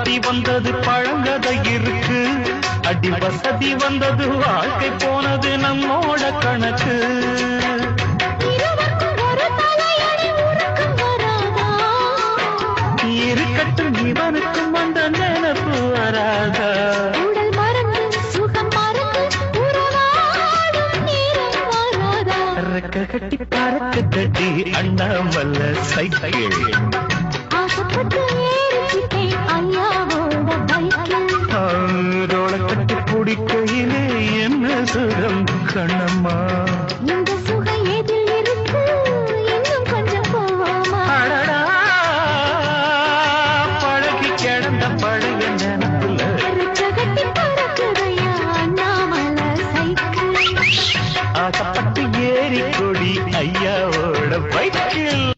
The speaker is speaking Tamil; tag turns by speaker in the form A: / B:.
A: வசதி வந்தது பழங்கதை இருக்கு, அடி வசதி வந்தது வாழ்க்கை போனது நம்மோட கணக்கு. இருக்கட்டும் இவனுக்கும் அந்த நினைப்பு வராதா? ரெக்க கட்டி பறக்க தட்டி அண்ணாமல்ல சைக்கிள் ரோட கட்டி பிடிக்கையிலே என்ன சுகம் கண்ணம்மா. பழகி கிடந்த பழக நினைப்புல ஆசைப்பட்டு ஏறி கொடி ஐயாவோட பைக்கில்.